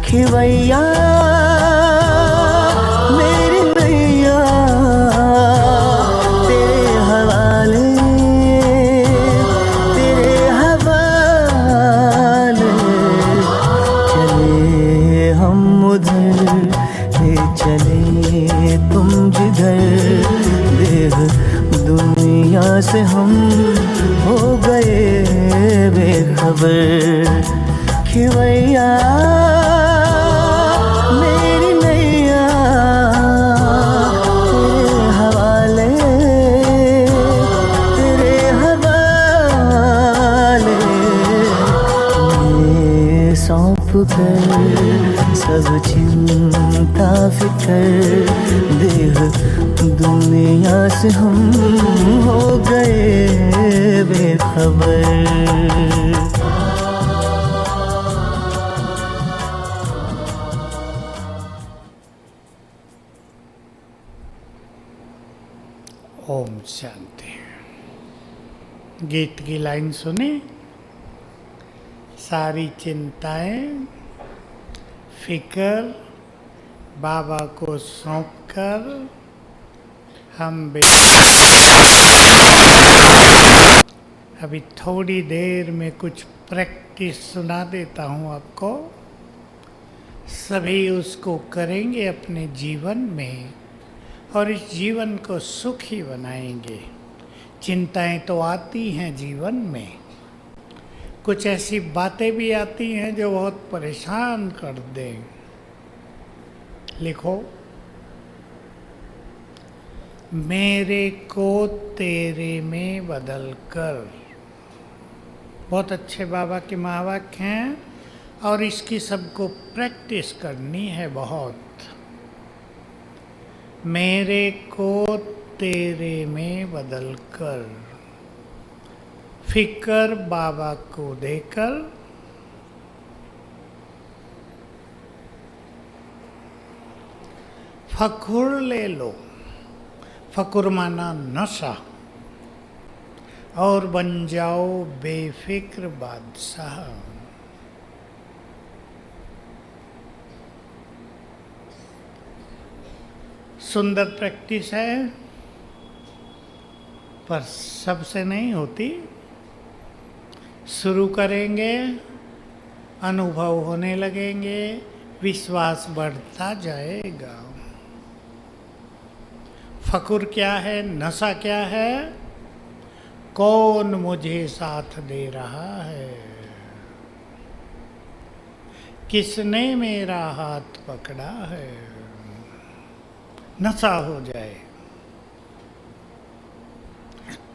खिवैया मेरी नैया तेरे हवाले, तेरे हवाले। चले हम उधर, ले चले तुम जिधर, देख दुनिया से हम हो गए बेखबर। खिवैया मेरी नैया तेरे हवाले, तेरे हवाले। ये सौंप कर सब चिंता फिकर, देख दुनिया से हम हो गए बेखबर। ओम शांति। गीत की लाइन सुनी। सारी चिंताएं फिकर बाबा को सौंपकर हम अभी थोड़ी देर में कुछ प्रैक्टिस सुना देता हूँ आपको। सभी उसको करेंगे अपने जीवन में और इस जीवन को सुखी बनाएंगे। चिंताएं तो आती हैं जीवन में, कुछ ऐसी बातें भी आती हैं जो बहुत परेशान कर दें। लिखो, मेरे को तेरे में बदल कर। बहुत अच्छे बाबा के महावाक्य हैं और इसकी सबको प्रैक्टिस करनी है बहुत। मेरे को तेरे में बदल कर, फिकर बाबा को देकर, फखुर ले लो। फकुर माना नशा, और बन जाओ बेफिक्र बादशाह। सुंदर प्रैक्टिस है पर सबसे नहीं होती। शुरू करेंगे, अनुभव होने लगेंगे, विश्वास बढ़ता जाएगा। फकुर क्या है, नशा क्या है? कौन मुझे साथ दे रहा है, किसने मेरा हाथ पकड़ा है। नशा हो जाए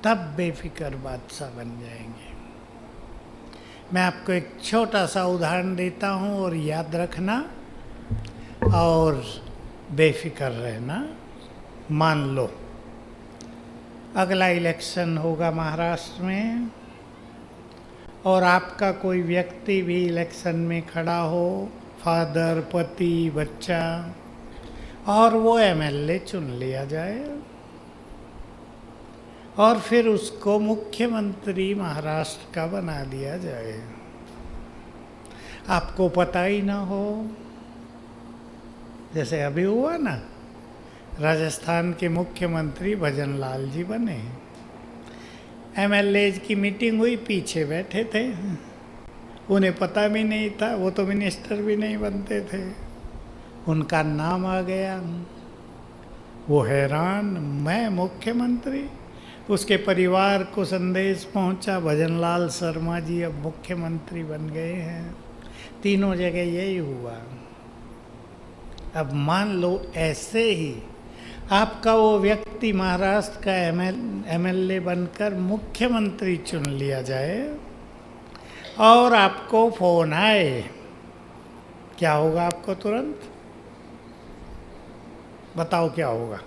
तब बेफिक्र बादशाह बन जाएंगे। मैं आपको एक छोटा सा उदाहरण देता हूँ और याद रखना और बेफिक्र रहना। मान लो अगला इलेक्शन होगा महाराष्ट्र में और आपका कोई व्यक्ति भी इलेक्शन में खड़ा हो, फादर, पति, बच्चा, और वो एमएलए चुन लिया जाए और फिर उसको मुख्यमंत्री महाराष्ट्र का बना दिया जाए। आपको पता ही ना हो, जैसे अभी हुआ ना, राजस्थान के मुख्यमंत्री भजन लाल जी बने। एमएलए की मीटिंग हुई, पीछे बैठे थे, उन्हें पता भी नहीं था, वो तो मिनिस्टर भी नहीं बनते थे। उनका नाम आ गया, वो हैरान, मैं मुख्यमंत्री। उसके परिवार को संदेश पहुंचा, भजन लाल शर्मा जी अब मुख्यमंत्री बन गए हैं। तीनों जगह यही हुआ। अब मान लो ऐसे ही आपका वो व्यक्ति महाराष्ट्र का एमएलए बनकर मुख्यमंत्री चुन लिया जाए और आपको फोन आए, क्या होगा आपको तुरंत? बताओ क्या होगा?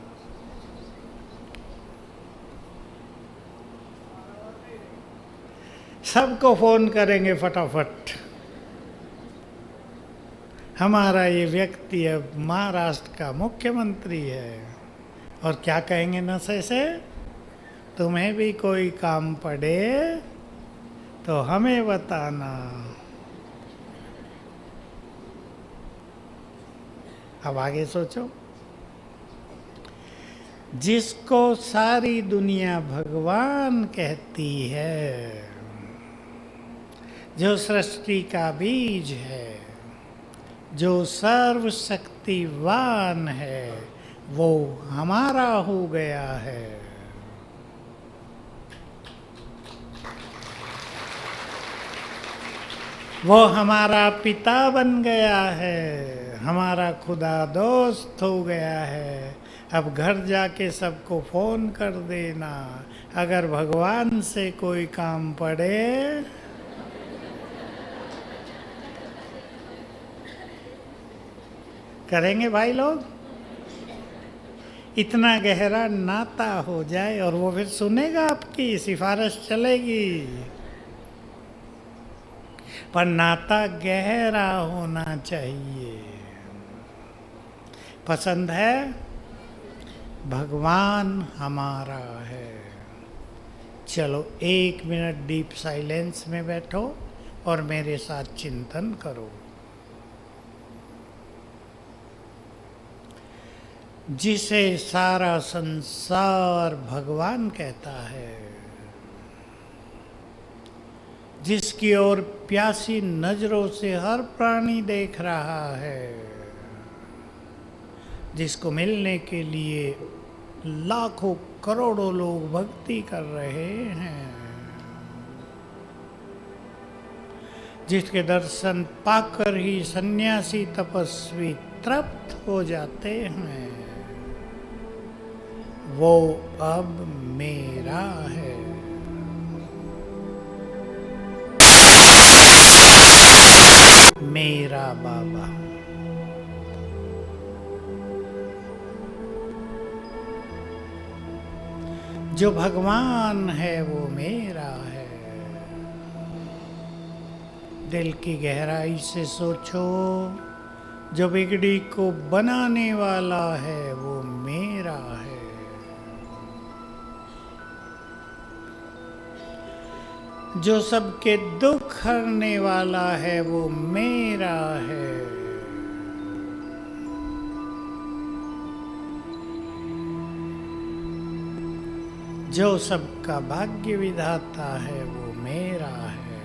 सबको फोन करेंगे फटाफट, हमारा ये व्यक्ति अब महाराष्ट्र का मुख्यमंत्री है। और क्या कहेंगे नशे से? तुम्हें भी कोई काम पड़े तो हमें बताना। अब आगे सोचो, जिसको सारी दुनिया भगवान कहती है, जो सृष्टि का बीज है, जो सर्वशक्तिवान है, वो हमारा हो गया है। वो हमारा पिता बन गया है, हमारा खुदा दोस्त हो गया है। अब घर जाके सबको फोन कर देना, अगर भगवान से कोई काम पड़े। करेंगे भाई लोग? इतना गहरा नाता हो जाए और वो फिर सुनेगा, आपकी सिफारिश चलेगी। पर नाता गहरा होना चाहिए। पसंद है? भगवान हमारा है। चलो 1 मिनट डीप साइलेंस में बैठो और मेरे साथ चिंतन करो। जिसे सारा संसार भगवान कहता है, जिसकी ओर प्यासी नजरों से हर प्राणी देख रहा है, जिसको मिलने के लिए लाखों करोड़ों लोग भक्ति कर रहे हैं, जिसके दर्शन पाकर ही सन्यासी तपस्वी तृप्त हो जाते हैं, वो अब मेरा है। मेरा बाबा। जो भगवान है वो मेरा है। दिल की गहराई से सोचो, जो बिगड़ी को बनाने वाला है वो मेरा है। जो सबके दुख हरने वाला है वो मेरा है। जो सबका भाग्य विधाता है वो मेरा है।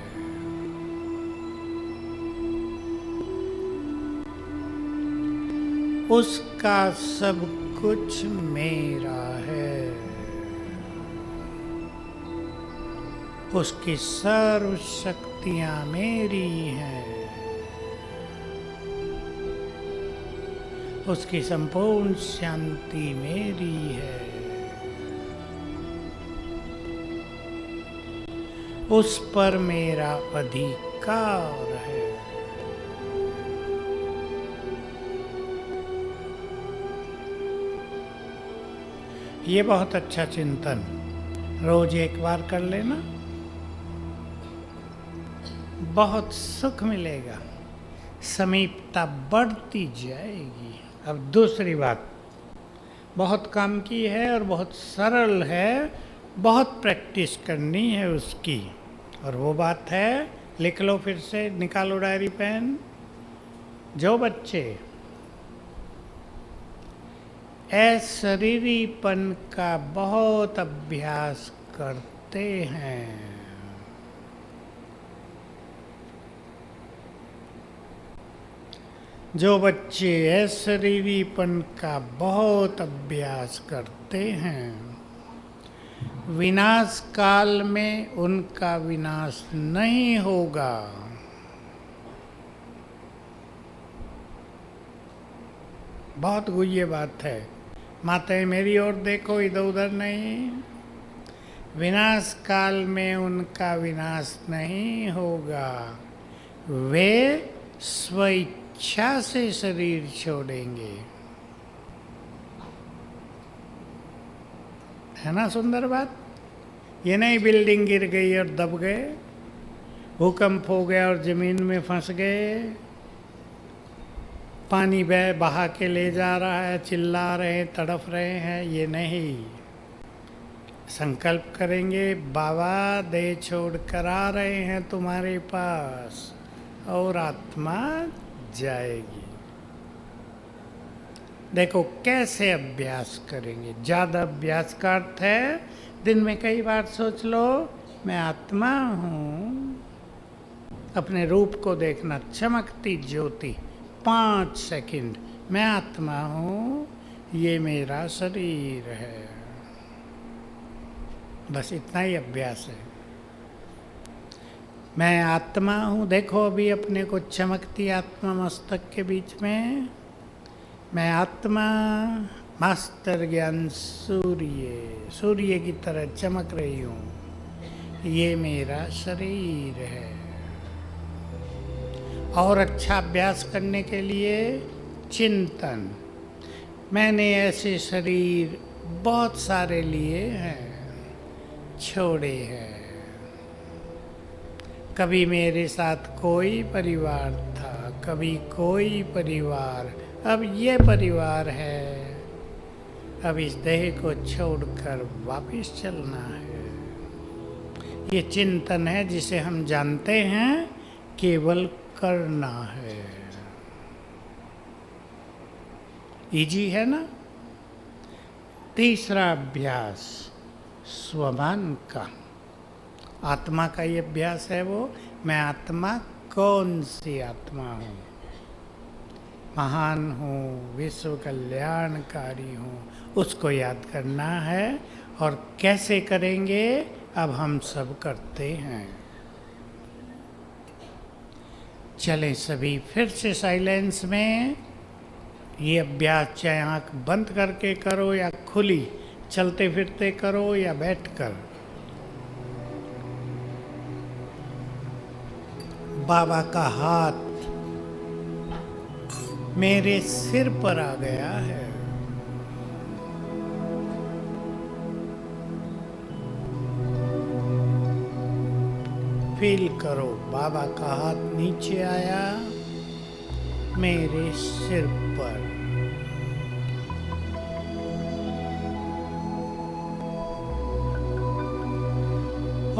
उसका सब कुछ मेरा है। उसकी सर्व शक्तियां मेरी हैं। उसकी संपूर्ण शांति मेरी है। उस पर मेरा अधिकार है। ये बहुत अच्छा चिंतन रोज एक बार कर लेना, बहुत सुख मिलेगा, समीपता बढ़ती जाएगी। अब दूसरी बात बहुत काम की है और बहुत सरल है, बहुत प्रैक्टिस करनी है उसकी, और वो बात है, लिख लो फिर से, निकालो डायरी पेन। जो बच्चे अशरीरीपन का बहुत अभ्यास करते हैं, जो बच्चे अशरीरीपन का बहुत अभ्यास करते हैं, विनाश काल में उनका विनाश नहीं होगा। बहुत गुह्य बात है। माताएं मेरी ओर देखो, इधर उधर नहीं। विनाश काल में उनका विनाश नहीं होगा। वे स्वेच्छा से शरीर छोड़ेंगे। है ना सुंदर बात? ये नहीं बिल्डिंग गिर गई और दब गए, भूकंप हो गया और जमीन में फंस गए, पानी बहा के ले जा रहा है, चिल्ला रहे हैं, तड़फ रहे हैं, ये नहीं। संकल्प करेंगे, बाबा देह छोड़ कर आ रहे हैं तुम्हारे पास, और आत्मा जाएगी। देखो कैसे अभ्यास करेंगे। ज़्यादा अभ्यास का अर्थ है दिन में कई बार सोच लो मैं आत्मा हूँ। अपने रूप को देखना, चमकती ज्योति, 5 सेकंड मैं आत्मा हूँ, ये मेरा शरीर है। बस इतना ही अभ्यास है। मैं आत्मा हूँ, देखो अभी अपने को चमकती आत्मा मस्तक के बीच में। मैं आत्मा मास्टर ज्ञान सूर्य की तरह चमक रही हूँ, ये मेरा शरीर है। और अच्छा अभ्यास करने के लिए चिंतन, मैंने ऐसे शरीर बहुत सारे लिए हैं, छोड़े हैं। कभी मेरे साथ कोई परिवार था, कभी कोई परिवार, अब ये परिवार है। अब इस देह को छोड़कर वापस चलना है। ये चिंतन है जिसे हम जानते हैं केवल करना है। इजी है ना। तीसरा अभ्यास स्वमान का, आत्मा का ये अभ्यास है वो। मैं आत्मा कौन सी आत्मा हूँ? महान हूँ, विश्व कल्याणकारी हूँ, उसको याद करना है। और कैसे करेंगे? अब हम सब करते हैं। चलें सभी फिर से साइलेंस में ये अभ्यास, चाहे आँख बंद करके करो या खुली, चलते फिरते करो या बैठकर। बाबा का हाथ मेरे सिर पर आ गया है। फील करो बाबा का हाथ नीचे आया मेरे सिर पर।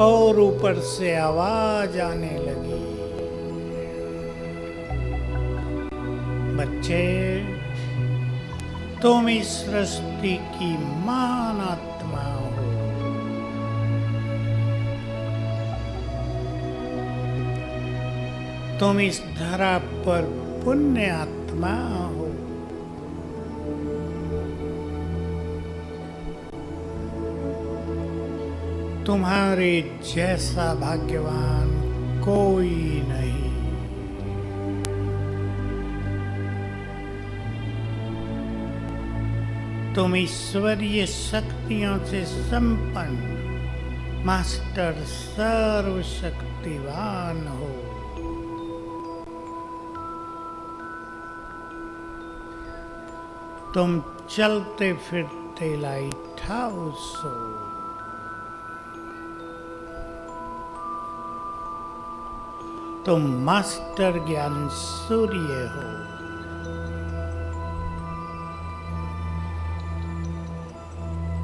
और ऊपर से आवाज आने लगी, बच्चे तुम इस सृष्टि की महान आत्मा हो। तुम इस धरा पर पुण्य आत्मा हो। तुम्हारे जैसा भाग्यवान कोई नहीं। तुम ईश्वरीय शक्तियों से संपन्न मास्टर सर्वशक्तिवान हो। तुम चलते फिरते लाइट हाउस हो। तुम मास्टर ज्ञान सूर्य हो।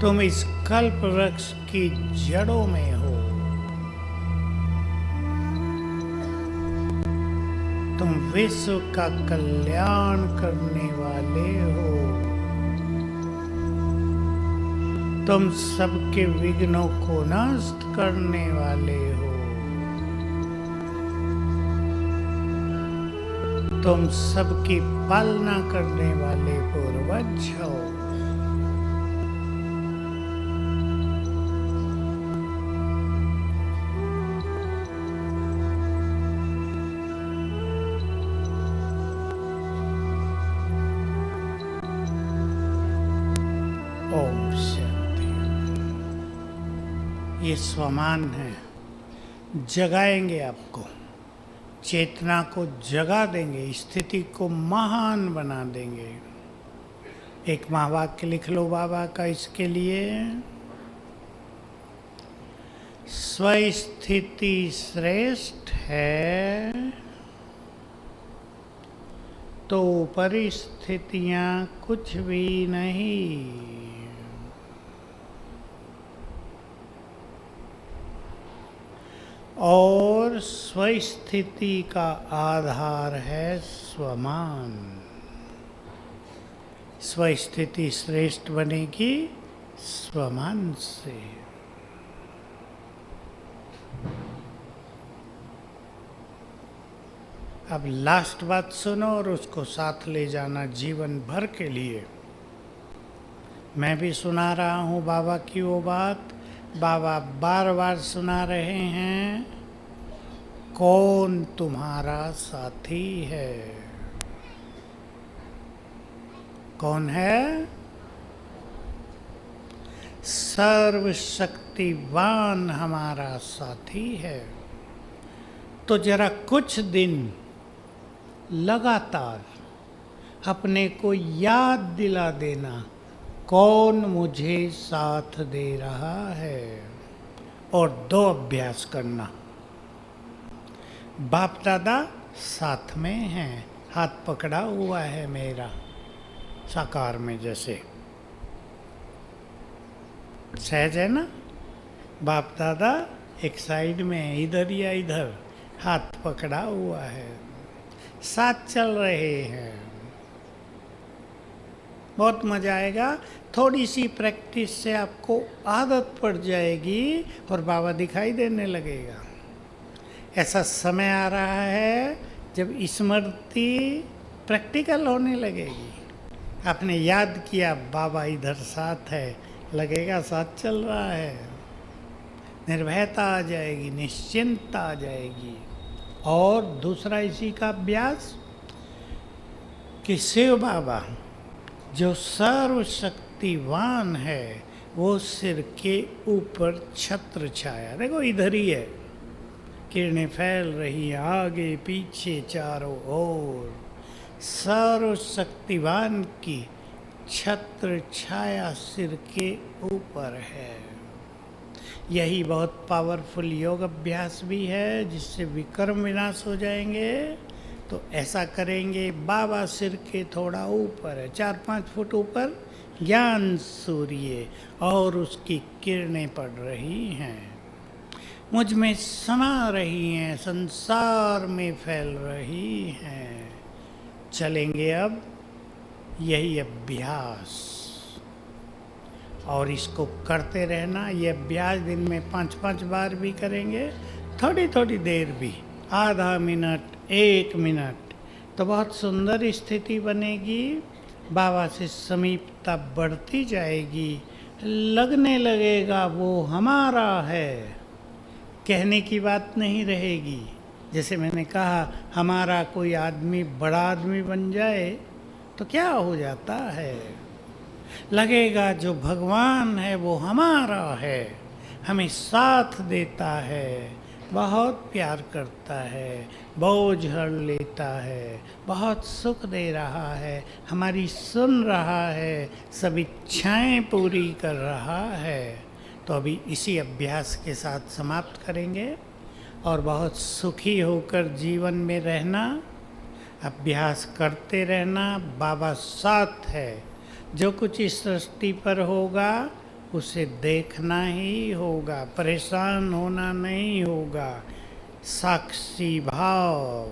तुम इस कल्प वृक्ष की जड़ों में हो। तुम विश्व का कल्याण करने वाले हो। तुम सबके विघ्नों को नष्ट करने वाले हो। तुम सबकी पालना करने वाले पूर्वज हो। ओम शांति। ये स्वमान है, जगाएंगे आपको, चेतना को जगा देंगे, स्थिति को महान बना देंगे। एक महावाक्य लिख लो बाबा का इसके लिए। स्वस्थिति श्रेष्ठ है तो परिस्थितियां कुछ भी नहीं। और स्वस्थिति का आधार है स्वमान। स्वस्थिति श्रेष्ठ बनेगी स्वमान से। अब लास्ट बात सुनो और उसको साथ ले जाना जीवन भर के लिए। मैं भी सुना रहा हूँ बाबा की वो बात, बाबा बार बार सुना रहे हैं, कौन तुम्हारा साथी है? कौन है? सर्वशक्तिवान हमारा साथी है। तो जरा कुछ दिन लगातार अपने को याद दिला देना, कौन मुझे साथ दे रहा है। और 2 अभ्यास करना। बाप दादा साथ में हैं, हाथ पकड़ा हुआ है मेरा, साकार में जैसे सहज है ना। बाप दादा एक साइड में, इधर या इधर हाथ पकड़ा हुआ है, साथ चल रहे हैं। बहुत मजा आएगा। थोड़ी सी प्रैक्टिस से आपको आदत पड़ जाएगी और बाबा दिखाई देने लगेगा। ऐसा समय आ रहा है जब स्मृति प्रैक्टिकल होने लगेगी। आपने याद किया बाबा इधर साथ है, लगेगा साथ चल रहा है। निर्भयता आ जाएगी, निश्चिंतता आ जाएगी। और दूसरा इसी का अभ्यास कि शिव बाबा जो सर्वशक्तिवान है, वो सिर के ऊपर छत्र छाया, देखो इधर ही है, किरणें फैल रही हैं आगे पीछे चारों ओर। सर्वशक्तिवान की छत्र छाया सिर के ऊपर है। यही बहुत पावरफुल योग अभ्यास भी है, जिससे विकर्म विनाश हो जाएंगे। तो ऐसा करेंगे, बाबा सिर के थोड़ा ऊपर है, 4-5 फुट ऊपर ज्ञान सूर्य, और उसकी किरणें पड़ रही हैं, मुझ में समा रही हैं, संसार में फैल रही हैं। चलेंगे अब यही अभ्यास, और इसको करते रहना। ये अभ्यास दिन में 5-5 बार भी करेंगे, थोड़ी थोड़ी देर भी, आधा मिनट 1 मिनट, तो बहुत सुंदर स्थिति बनेगी। बाबा से समीपता बढ़ती जाएगी, लगने लगेगा वो हमारा है, कहने की बात नहीं रहेगी। जैसे मैंने कहा, हमारा कोई आदमी बड़ा आदमी बन जाए तो क्या हो जाता है, लगेगा जो भगवान है वो हमारा है, हमें साथ देता है, बहुत प्यार करता है, बोझ हर लेता है, बहुत सुख दे रहा है, हमारी सुन रहा है, सब इच्छाएं पूरी कर रहा है। तो अभी इसी अभ्यास के साथ समाप्त करेंगे और बहुत सुखी होकर जीवन में रहना, अभ्यास करते रहना। बाबा साथ है, जो कुछ इस सृष्टि पर होगा उसे देखना ही होगा, परेशान होना नहीं होगा। साक्षी भाव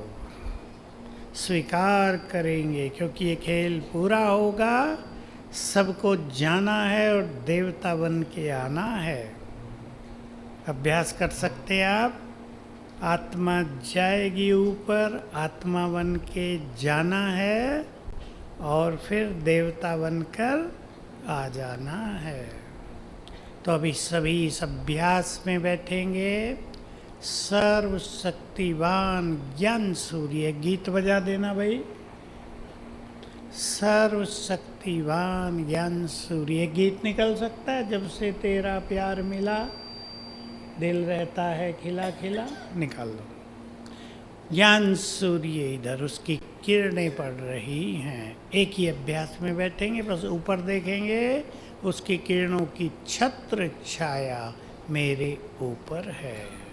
स्वीकार करेंगे, क्योंकि ये खेल पूरा होगा, सबको जाना है और देवता बन के आना है। अभ्यास कर सकते हैं आप। आत्मा जाएगी ऊपर, आत्मा बन के जाना है और फिर देवता बनकर आ जाना है। तो अभी सभी इस अभ्यास में बैठेंगे। सर्वशक्तिवान ज्ञान सूर्य, गीत बजा देना भाई। सर्वशक्तिवान ज्ञान सूर्य, गीत निकल सकता है। जब से तेरा प्यार मिला दिल रहता है खिला खिला, निकाल दो। ज्ञान सूर्य इधर, उसकी किरणें पड़ रही हैं। एक ही अभ्यास में बैठेंगे, बस ऊपर देखेंगे, उसकी किरणों की छत्र छाया मेरे ऊपर है।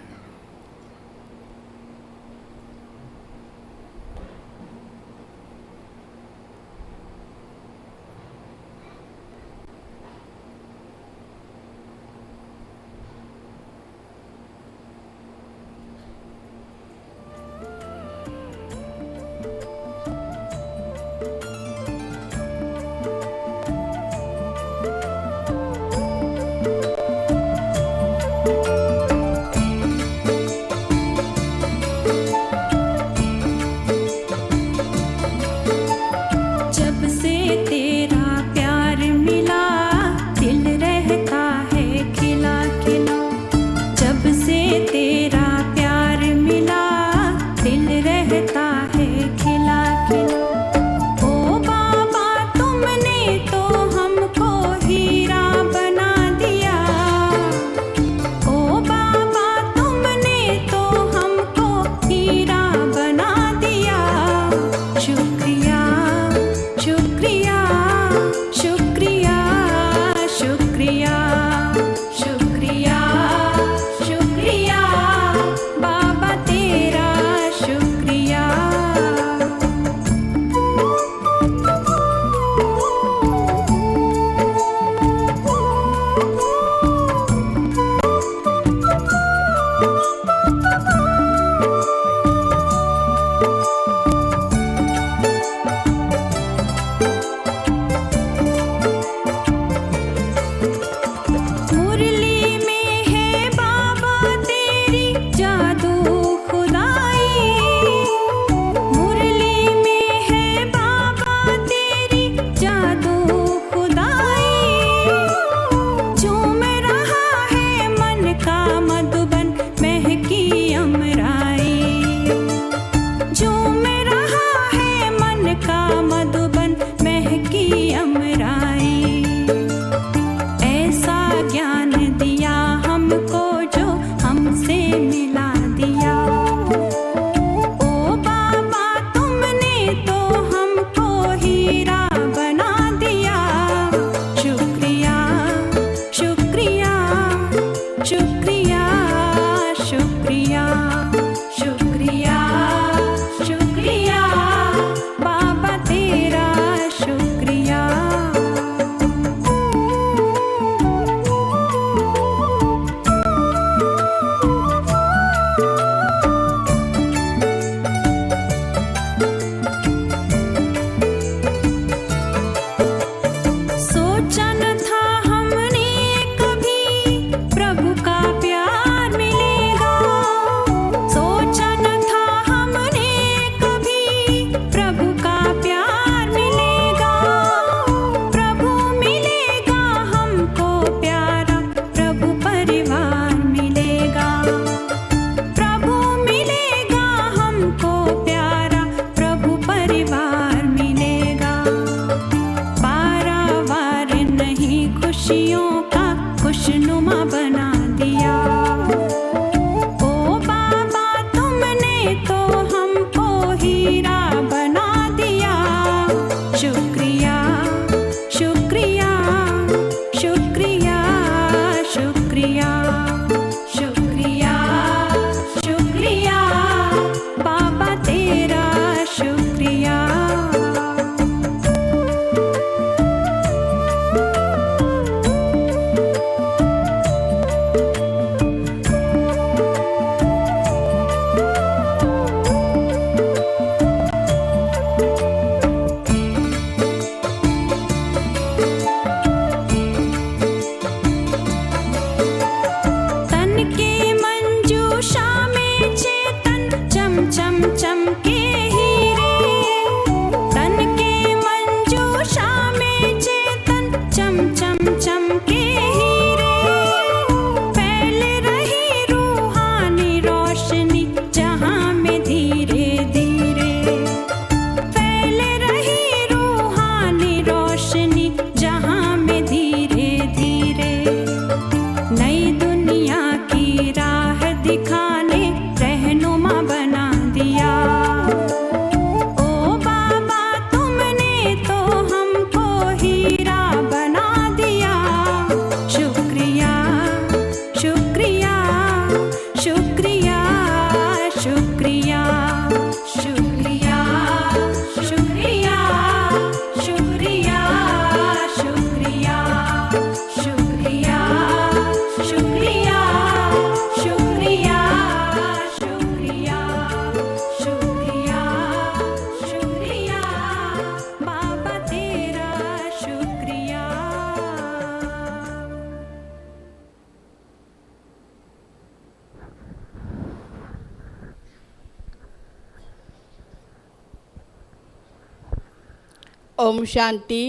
ओम शांति।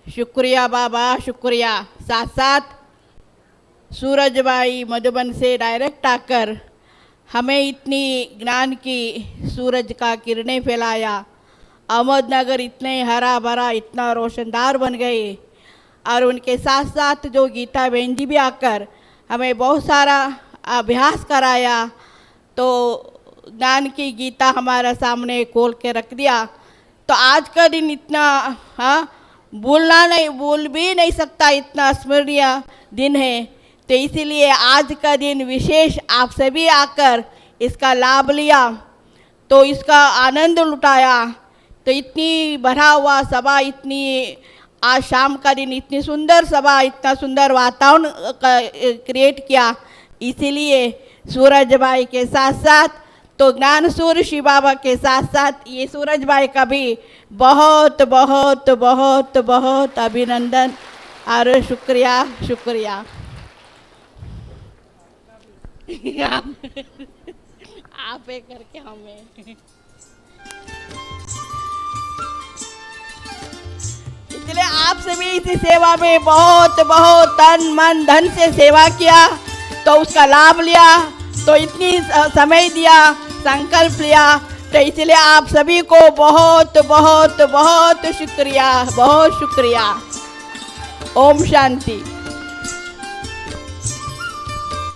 शुक्रिया बाबा, शुक्रिया। साथ साथ सूरज भाई मधुबन से डायरेक्ट आकर हमें इतनी ज्ञान की सूरज का किरणें फैलाया। अहमदनगर इतने हरा भरा, इतना रोशनदार बन गए। और उनके साथ साथ जो गीता बहन जी भी आकर हमें बहुत सारा अभ्यास कराया, तो ज्ञान की गीता हमारे सामने खोल के रख दिया। तो आज का दिन इतना भूल भी नहीं सकता, इतना स्मरणीय दिन है। तो इसीलिए आज का दिन विशेष आप सभी आकर इसका लाभ लिया, तो इसका आनंद लुटाया। तो इतनी भरा हुआ सभा, इतनी आज शाम का दिन इतनी सुंदर सभा, इतना सुंदर वातावरण क्रिएट किया। इसीलिए सूरज भाई के साथ साथ तो ज्ञान सूर्य शिव बाबा के साथ साथ ये सूरज भाई का भी बहुत बहुत बहुत बहुत अभिनंदन और शुक्रिया, शुक्रिया। आप एक करके हमें इसलिए आप सभी इसी सेवा में बहुत बहुत तन मन धन से सेवा किया, तो उसका लाभ लिया, तो इतनी समय दिया, संकल्प लिया। तो इसलिए आप सभी को बहुत बहुत बहुत शुक्रिया, बहुत शुक्रिया। ओम शांति।